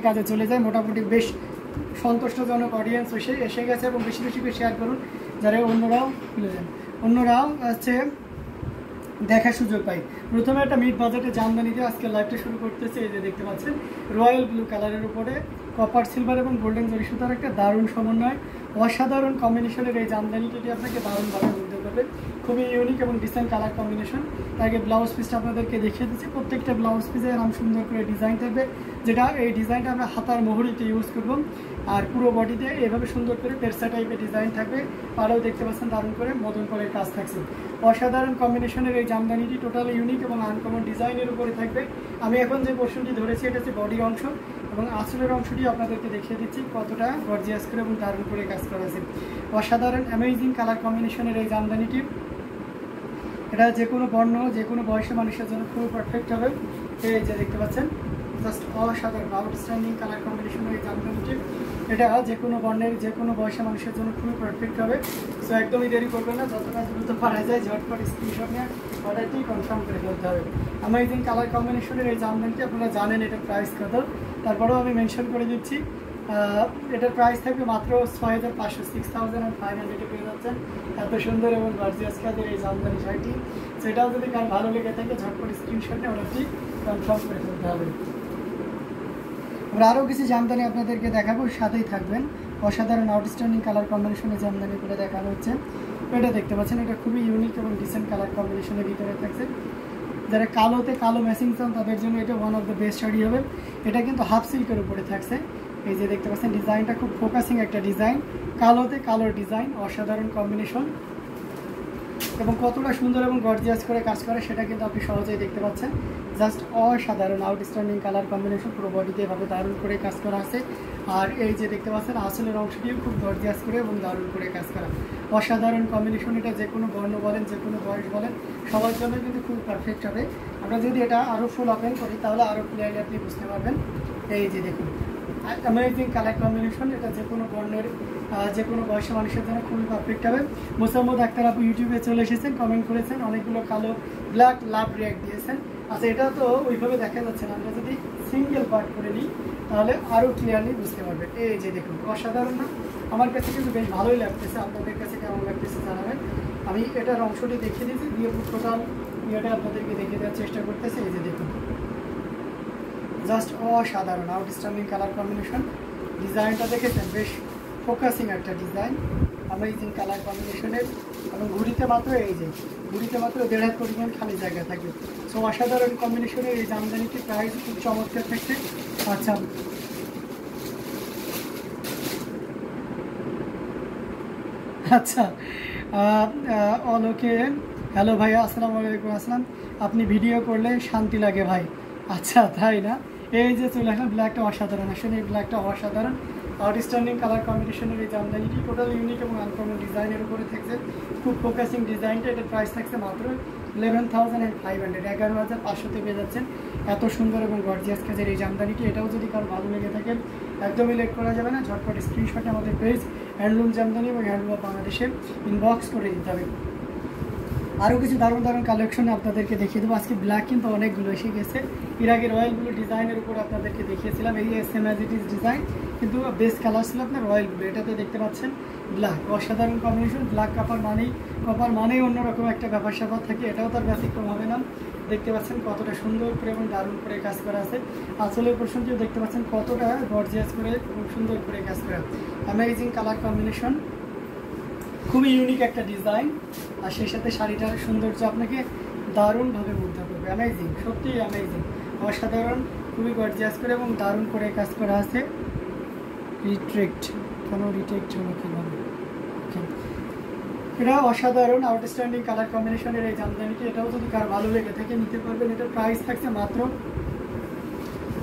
কাজে চলে যায়। মোটামুটি বেশ সন্তুষ্টজনক অডিয়েন্স এসে গেছে এবং বেশি বেশি করে শেয়ার করুন, যারা অন্যরাও হচ্ছে দেখার সুযোগ পাই। প্রথমে একটা মিড বাজেটে জামদানি দিয়ে আজকে লাইভটা শুরু করতেছে। এই যে দেখতে পাচ্ছেন রয়্যাল ব্লু কালারের উপরে কপার সিলভার এবং গোল্ডেন জরি সুতার একটা দারুণ সমন্বয়, অসাধারণ কম্বিনেশনের এই জামদানিটি আপনাকে দারুণভাবে মুগ্ধ করবে। খুবই ইউনিক এবং ডিসেন্ট কালার কম্বিনেশন। তার আগে ব্লাউজ পিসটা আপনাদেরকে দেখিয়ে দিচ্ছি। প্রত্যেকটা ব্লাউজ পিসে এরকম সুন্দর করে ডিজাইন থাকবে, যেটা এই ডিজাইনটা আমরা হাতার মোহরিতে ইউজ করব। আর পুরো বডিতে এভাবে সুন্দর করে পেরসা টাইপের ডিজাইন থাকবে। পাড়েও দেখতে পাচ্ছেন দারুণ করে মদন করে কাজ থাকছে। অসাধারণ কম্বিনেশনের এই জামদানিটি টোটালি ইউনিক এবং আনকমন ডিজাইনের উপরে থাকবে। আমি এখন যে পোর্শনটি ধরেছি এটা হচ্ছে বডির অংশ এবং আঁচলের অংশটি আপনাদেরকে দেখিয়ে দিচ্ছি কতটা গর্জিয়াস করে এবং দারুণ করে কাজ করা আছে। অসাধারণ অ্যামেজিং কালার কম্বিনেশনের এই জামদানিটি, এটা যে কোনো বর্ণ যে কোনো বয়সের মানুষের জন্য খুব পারফেক্ট হবে। এই যে দেখতে পাচ্ছেন জাস্ট অসাধারণ আউটস্ট্যান্ডিং কালার কম্বিনেশনের এই জামদানিটি, এটা যে কোনো বর্ণের যে কোনো বয়সের মানুষের জন্য খুবই পারফেক্ট হবে। সো একদমই দেরি করবেন না, যতটা দ্রুত পারা যায় ঝটপট স্ক্রিনশট নিয়ে অর্ডারটি কনফার্ম করে ফেলতে হবে। অ্যামেজিং কালার কম্বিনেশনের এই জামদানিটি আপনারা জানেন এটা প্রাইস কত, তারপরেও আমি মেনশন করে দিচ্ছি। এটার প্রাইস থাকবে মাত্র 6500, 6500 পেয়ে যাচ্ছেন এত সুন্দর এবং গর্জিয়াস কাজের এই জামদানি শাড়িটি। সেটাও যদি কার ভালো লেগে থাকে ঝটপট স্ক্রিনশট নিয়ে অর্ডারটি কনফার্ম করে ফেলতে হবে। আমরা আরও কিছু জামদানি আপনাদেরকে দেখাবো, সাথেই থাকবেন। অসাধারণ আউটস্ট্যান্ডিং কালার কম্বিনেশনে জামদানি করে দেখানো হচ্ছে। এটা দেখতে পাচ্ছেন, এটা খুবই ইউনিক এবং ডিসেন্ট কালার কম্বিনেশনের ভিতরে থাকছে। যারা কালোতে কালো ম্যাচিং চান তাদের জন্য এটা one of the best sari হবে। এটা কিন্তু হাফ সিল্কের উপরে থাকছে। এই যে দেখতে পাচ্ছেন ডিজাইনটা খুব ফোকাসিং একটা ডিজাইন, কালোতে কালোর ডিজাইন, অসাধারণ কম্বিনেশন এবং কতটা সুন্দর এবং গর্জিয়াস করে কাজ করে সেটা কিন্তু আপনি সহজেই দেখতে পাচ্ছেন। জাস্ট অসাধারণ আউটস্ট্যান্ডিং কালার কম্বিনেশন, পুরো বডিতে এভাবে দারুণ করে কাজ করা আছে। আর এই যে দেখতে পাচ্ছেন আঁচলের অংশটিও খুব গর্জিয়াস করে এবং দারুণ করে কাজ করা। অসাধারণ কম্বিনেশন, এটা যে কোনো বর্ণ বলেন যে কোনো বয়স বলেন সবার জন্য কিন্তু খুব পারফেক্ট হবে। আমরা যদি এটা আরও ফুল ওপেন করি তাহলে আরও ক্লিয়ারলি আপনি বুঝতে পারবেন। এই যে দেখুন অ্যামেজিং কালার কম্বিনেশন, এটা যে কোনো বর্ণের যে কোনো বয়সের মানুষের জন্য খুবই পারফেক্ট হবে। মোসাম্মদ আক্তার আপু ইউটিউবে চলে এসেছেন, কমেন্ট করেছেন, অনেকগুলো কালো ব্ল্যাক লাভ রিয়াক্ট দিয়েছেন। আচ্ছা এটা তো ওইভাবে দেখা যাচ্ছে না, আমরা যদি সিঙ্গেল পার্ট করে নিই তাহলে আরও ক্লিয়ারলি বুঝতে পারবে। এই যে দেখুন অসাধারণ না? আমার কাছে কিন্তু বেশ ভালোই লাগতেছে, আপনাদের কাছে কেমন লাগতেছে জানাবেন। আমি এটার অংশটি দেখিয়ে দিয়েছি, দিয়ে টোটাল ইয়েটা আপনাদেরকে দেখিয়ে দেওয়ার চেষ্টা করতেছি। এই যে দেখুন জাস্ট অসাধারণ আউটস্ট্যান্ডিং কালার কম্বিনেশন। ডিজাইনটা দেখেছেন, বেশ ফোকাসিং একটা ডিজাইন, অ্যামেজিং কালার কম্বিনেশনের এবং ঘুড়িতে মাত্র এই যে ঘুড়িতে মাত্র 1.5 পরিমাণ খালি জায়গা থাকবে। সো অসাধারণ কম্বিনেশনের এই জামদানিটির প্রাইস খুব চমৎকার থাকছে। আচ্ছা আচ্ছা ওকে, হ্যালো ভাইয়া, আসসালামু আলাইকুম। আসসালাম, আপনি ভিডিও করলে শান্তি লাগে ভাই। আচ্ছা তাই না? এই যে চলে আসলাম, ব্ল্যাকটা অসাধারণ, আসলে এই ব্ল্যাকটা অসাধারণ আউটস্ট্যান্ডিং কালার কম্বিনেশনের এই জামদানিটি টোটাল ইউনিক এবং আনকমন ডিজাইনের উপরে থাকছে। খুব ফোকাসিং ডিজাইনটা, এটার প্রাইস থাকছে মাত্র 11,500, 11,500 পেয়ে যাচ্ছেন এত সুন্দর এবং গর্জিয়াস কাজের এই জামদানিটি। এটাও যদি কারো ভালো লেগে থাকে একদমই লেট করা যাবে না, ঝটপট স্ক্রিনশটে আমাদের পেজ হ্যান্ডলুম জামদানি এবং হ্যান্ডলুম অফ বাংলাদেশে ইনবক্স করে দিতে হবে। আরও কিছু দারুণ দারুণ কালেকশন আপনাদেরকে দেখিয়ে দেবো। আজকে ব্ল্যাক কিন্তু অনেকগুলো এসে গেছে। এর আগে রয়্যাল ব্লু ডিজাইনের উপর আপনাদেরকে দেখিয়েছিলাম, এই same as it is design, কিন্তু বেস্ট কালার ছিল আপনার রয়্যাল ব্লু। এটাতে দেখতে পাচ্ছেন ব্ল্যাক, অসাধারণ কম্বিনেশন। ব্ল্যাক কপার মানেই অন্যরকম একটা ব্যাপার স্যাপার থাকে, এটাও তার ব্যতিক্রম হবে না। দেখতে পাচ্ছেন কতটা সুন্দর করে এবং দারুণ করে কাজ করা আছে। আসলের পোর্শনটিও দেখতে পাচ্ছেন কতটা গর্জিয়াস করে এবং সুন্দর করে কাজ করা। অ্যামেজিং কালার কম্বিনেশন, খুবই ইউনিক একটা ডিজাইন, আর সেই সাথে শাড়িটার সৌন্দর্য আপনাকে দারুণভাবে মুগ্ধ করবে। অ্যামেজিং, সত্যিই অ্যামেজিং, অসাধারণ, খুবই গর্জিয়াস করে এবং দারুণ করে কাজ করা আছে। রিট্রেক্ট হলো কীভাবে? এটা অসাধারণ আউটস্ট্যান্ডিং কালার কম্বিনেশনের এই জামদানিটি, এটাও যদি কার ভালো লেগে থাকে নিতে পারবেন। এটার প্রাইস থাকছে মাত্র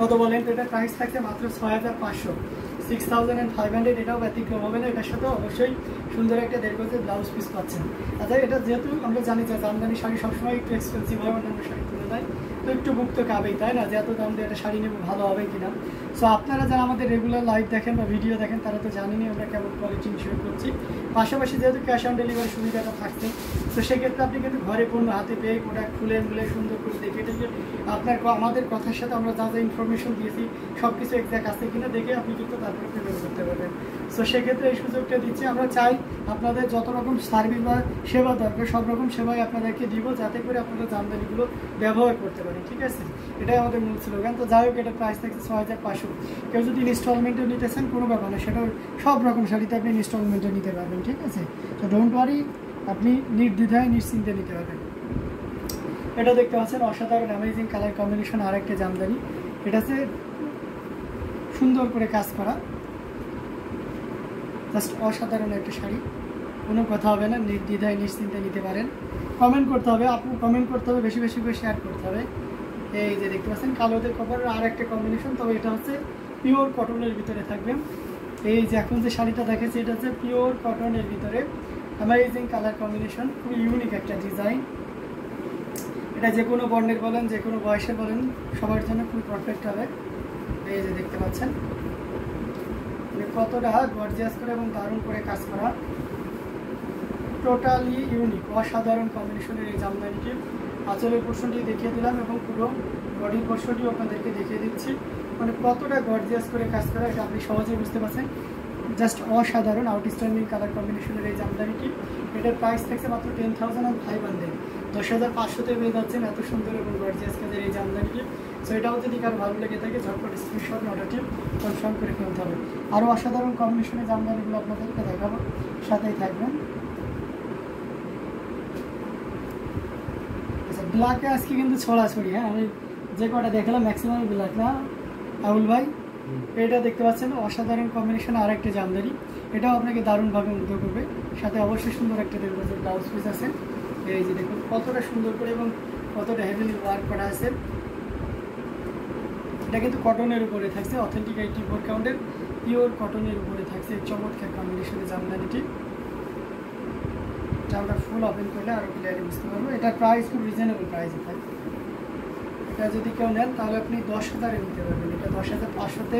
কত বলেন? এটার প্রাইস থাকছে মাত্র 6,500, 6,500। এটাও ব্যতিক্রম হবে না, এটার সাথে অবশ্যই সুন্দর একটা 1.5 গজের ব্লাউজ পিস পাচ্ছেন। আচ্ছা এটা যেহেতু আমরা জানি যে জামদানি শাড়ি সবসময় একটু এক্সপেন্সিভ হয় অন্যান্য শাড়ির তুলনায়, তো একটু বুক তো খাবেই, তাই না, যে এত দাম দিয়ে একটা শাড়ি নেবো, ভালো হবে কিনা। সো আপনারা যারা আমাদের রেগুলার লাইভ দেখেন বা ভিডিও দেখেন তারা তো জানেনই আমরা কেমন কোয়ালিটি ইনশিওর করছি। পাশাপাশি যেহেতু ক্যাশ অন ডেলিভারি সুবিধাটা থাকছে, তো সেক্ষেত্রে আপনি কিন্তু ঘরে পণ্য হাতে পেয়ে প্রোডাক্ট খুলে মুলে সুন্দর করে দেখে টেকে আপনার আমাদের কথার সাথে আমরা যা যা ইনফরমেশন দিয়েছি সব কিছু এক্সাক্ট আছে কিনা দেখে আপনি কিন্তু তারপরে পেমেন্ট করতে পারবেন। সো সেক্ষেত্রে এই সুযোগটা দিচ্ছি। আমরা চাই আপনাদের যত রকম সার্ভিস বা সেবা দরকার সব রকম সেবাই আপনাদেরকে দিব, যাতে করে আপনারা জামদানিগুলো ব্যবহার করতে পারেন, ঠিক আছে। এটাই আমাদের মূল স্লোগান। তো যাই হোক, এটা প্রাইস থাকছে 6500। কেউ যদি ইনস্টলমেন্টে নিতে চান কোনো ব্যাপার না, সেটাও সব রকম শাড়িতে আপনি ইনস্টলমেন্টে নিতে পারবেন, ঠিক আছে। তো ডোন্ট ওয়ারি, আপনি নির্দ্বিধায় নিশ্চিন্তে নিতে পারবেন। এটা দেখতে পাচ্ছেন অসাধারণ অ্যামেজিং কালার কম্বিনেশন, আর একটা জামদানি। এটা হচ্ছে সুন্দর করে কাজ করা, জাস্ট অসাধারণ একটা শাড়ি, কোনো কথা হবে না, নির্দ্বিধায় নিশ্চিন্তে নিতে পারেন। কমেন্ট করতে হবে, আপনি কমেন্ট করতে হবে, বেশি বেশি করে শেয়ার করতে হবে। এই যে দেখতে পাচ্ছেন কালোদের কপারের আর একটা কম্বিনেশন, তবে এটা হচ্ছে পিওর কটনের ভিতরে থাকবে। এই যে এখন যে শাড়িটা দেখেছি এটা হচ্ছে পিওর কটনের ভিতরে অ্যামেজিং কালার কম্বিনেশন, খুবই ইউনিক একটা ডিজাইন। এটা যে কোনো বর্ণের বলেন, যে কোনো বয়সের বলেন, সবার জন্য খুব পারফেক্ট হবে। এই যে দেখতে পাচ্ছেন কতটা গর্জিয়াস করে এবং দারুণ করে কাজ করা, টোটালি ইউনিক অসাধারণ কম্বিনেশনের এই জামদানিটি। আঁচলের পোর্শনটি দেখিয়ে দিলাম এবং পুরো বডির পোর্শনটিও আপনাদেরকে দেখিয়ে দিচ্ছি, মানে কতটা গর্জিয়াস করে কাজ করা, এটা আপনি সহজেই বুঝতে পারছেন। জাস্ট অসাধারণ আউটস্ট্যান্ডিং কালার কম্বিনেশনের এই জামদানিটি। এটার প্রাইস থাকছে মাত্র 10,500। 10,500-তে পেয়ে যাচ্ছেন এত সুন্দর এবং গর্জিয়াস কাজের এই জামদানিটি। সো এটাও যদি কারো ভালো লেগে থাকে ঝটপট স্ক্রিনশট অর্ডারটি কনফার্ম করে ফেলতে হবে। আরও অসাধারণ কম্বিনেশনের জামদানিগুলো আপনাদেরকে দেখাবো, সাথেই থাকবেন। আচ্ছা, ব্ল্যাকে আজকে কিন্তু ছড়াছড়ি, হ্যাঁ আমি যে কটা দেখলাম ম্যাক্সিমাম ব্ল্যাক না আউল ভাই। এটা দেখতে পাচ্ছেন অসাধারণ কম্বিনেশন, আর একটা জামদানি, এটাও আপনাকে দারুণভাবে মুগ্ধ করবে। সাথে অবশ্যই সুন্দর একটা দেখবো যে ব্লাউজ পিস আছে। এই যে দেখুন কতটা সুন্দর করে এবং কতটা হেভিলি ওয়ার্ক করা আছে। এটা কিন্তু কটনের উপরে থাকছে, অথেন্টিক 84 কাউন্টের পিওর কটনের উপরে থাকছে এই চমৎকার কম্বিনেশনের জামদানিটি। এটা আমরা ফুল ওপেন করলে আরও ক্লিয়ারলি বুঝতে পারবো। এটার প্রাইস খুব রিজনেবল প্রাইসে থাকে। এটা যদি কেউ নেন তাহলে আপনি 10,000-এ নিতে পারবেন, এটা 10,500-তে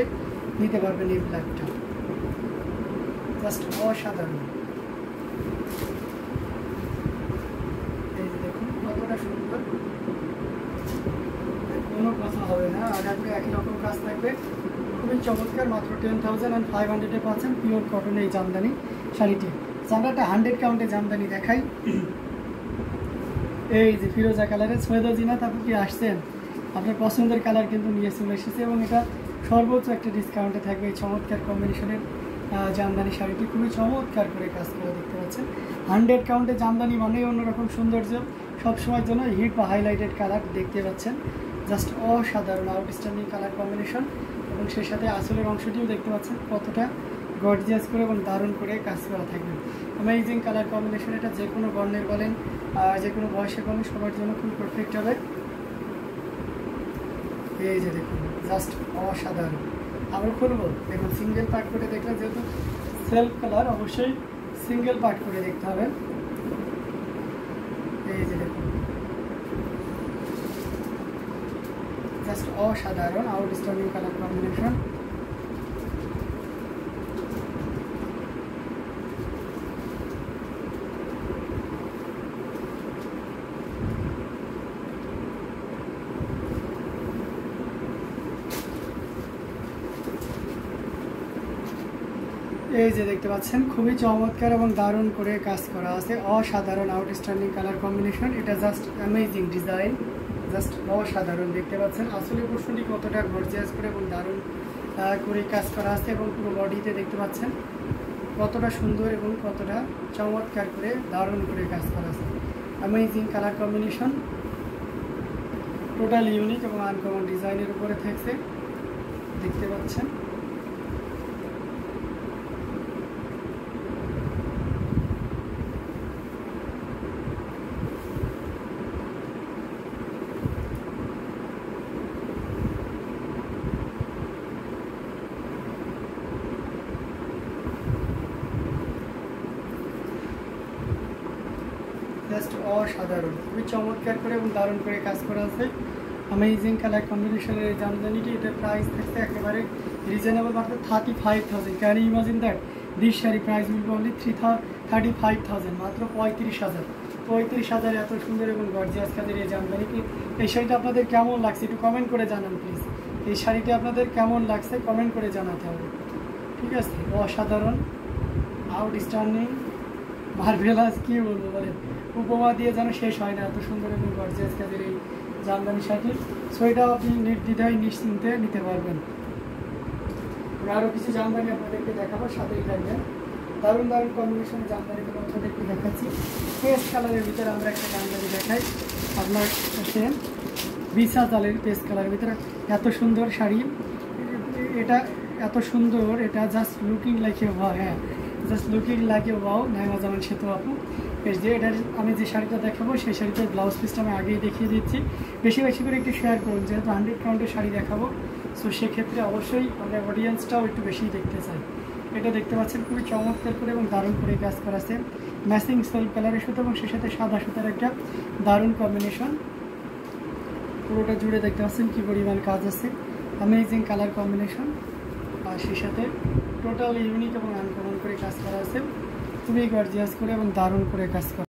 নিতে পারবেন এই ব্ল্যাকটা। জাস্ট অসাধারণ। এই যে দেখুন কতটা সুন্দর, কোনো কথা হবে না, আর আপনি একই রকম কাজ থাকবে, খুবই চমৎকার। মাত্র 10,500-এ পাচ্ছেন পিওর কটনের এই জামদানি শাড়িটি। আমরা একটা 100 কাউন্টে জামদানি দেখাই। এই যে ফিরোজা কালারের সৈয়দ জিনাত, আপনি কি আসছেন? আপনার পছন্দের কালার কিন্তু নিয়ে চলে এসেছে এবং এটা সর্বোচ্চ একটা ডিসকাউন্টে থাকবে এই চমৎকার কম্বিনেশনের জামদানি শাড়িটি। খুবই চমৎকার করে কাজ করে দেখতে পাচ্ছেন। 100 কাউন্টে জামদানি মানেই অন্যরকম সৌন্দর্য, সবসময়ের জন্য হিট বা হাইলাইটেড কালার দেখতে পাচ্ছেন। জাস্ট অসাধারণ আউটস্ট্যান্ডিং কালার কম্বিনেশন, এবং সেই সাথে আসলের অংশটিও দেখতে পাচ্ছেন কতটা গর্জিয়াস করে এবং দারুণ করে কাজ করা থাকবে। অ্যামেজিং কালার কম্বিনেশন, এটা যে কোনো বর্ণের বলেন, যে কোনো বয়সের বলেন, সবার জন্য খুব পারফেক্ট হবে। এই যে দেখুন জাস্ট অসাধারণ। আমরা খুলবো, দেখুন সিঙ্গেল পার্ট করে দেখলে, যেহেতু সেলফ কালার অবশ্যই সিঙ্গেল পার্ট করে দেখতে হবে। এই যে দেখুন জাস্ট অসাধারণ আউটস্ট্যান্ডিং কালার কম্বিনেশন। এই যে দেখতে পাচ্ছেন খুবই চমৎকার এবং দারুণ করে কাজ করা আছে, অসাধারণ আউটস্ট্যান্ডিং কালার কম্বিনেশন। এটা জাস্ট অ্যামেজিং ডিজাইন, জাস্ট অসাধারণ দেখতে পাচ্ছেন। আসলে পোর্শনটি কতটা গর্জিয়াস করে এবং দারুণ করে কাজ করা আছে, এবং পুরো বডিতে দেখতে পাচ্ছেন কতটা সুন্দর এবং কতটা চমৎকার করে দারুণ করে কাজ করা আছে। Amazing colour combination, total unique এবং আনকমন ডিজাইনের উপরে থাকছে, দেখতে পাচ্ছেন। জাস্ট অসাধারণ, খুবই চমৎকার করে এবং দারুণ করে কাজ করা আছে। অ্যামেজিং কালার কম্বিনেশনের এই জামদানিটি, এটার প্রাইস থাকছে একেবারে রিজনেবল, মাত্র 35,000। Can you imagine that this sari price will be only 35,000, মাত্র 35,000 এত সুন্দর এবং গর্জিয়াস কাজের এই জামদানিটি। এই শাড়িটা আপনাদের কেমন লাগছে একটু কমেন্ট করে জানান প্লিজ। এই শাড়িটি আপনাদের কেমন লাগছে কমেন্ট করে জানাতে হবে, ঠিক আছে? অসাধারণ, আউটস্ট্যান্ডিং, মার্ভেলাস, কী বলবো বলেন, উপমা দিয়ে যেন শেষ হয় না, এত সুন্দর এবং গর্জিয়াস কাজের এই জামদানি শাড়ি। সো এটাও আপনি নির্দ্বিধায় নিশ্চিন্তে নিতে পারবেন। আমি আরও কিছু জামদানি আপনাদেরকে দেখাবো, সাথেই থাকবেন। দারুণ দারুণ কম্বিনেশনের জামদানিগুলো আপনাদেরকে দেখাচ্ছি। পেস্ট কালারের ভিতরে আমরা একটা জামদানি দেখাই আপনার কাছে, বিছা জালের পেস্ট কালারের ভিতরে এত সুন্দর শাড়ি। এটা এত সুন্দর, এটা just looking like a wow. হ্যাঁ, just looking like a wow. Naima Zaman Setu আপু, বেশ যে এটার আমি যে শাড়িটা দেখাবো সেই শাড়িটার ব্লাউজ পিসটা আমি আগেই দেখিয়ে দিচ্ছি। বেশি বেশি করে একটু শেয়ার করুন, যেহেতু 100 কাউন্টের শাড়ি দেখাবো, সো সেক্ষেত্রে অবশ্যই আমরা অডিয়েন্সটাও একটু বেশি দেখতে চাই। এটা দেখতে পাচ্ছেন খুবই চমৎকার করে এবং দারুণ করে কাজ করা আছে, ম্যাচিং সেলফ কালারের সুতো এবং সে সাথে সাদা সুতার একটা দারুণ কম্বিনেশন। পুরোটা জুড়ে দেখতে পাচ্ছেন কী পরিমাণ কাজ আছে, অ্যামেজিং কালার কম্বিনেশন, আর সেই সাথে টোটাল ইউনিক এবং আনকমন করে কাজ করা আছে, খুবই গর্জিয়াস করে এবং দারুণ করে কাজ করা।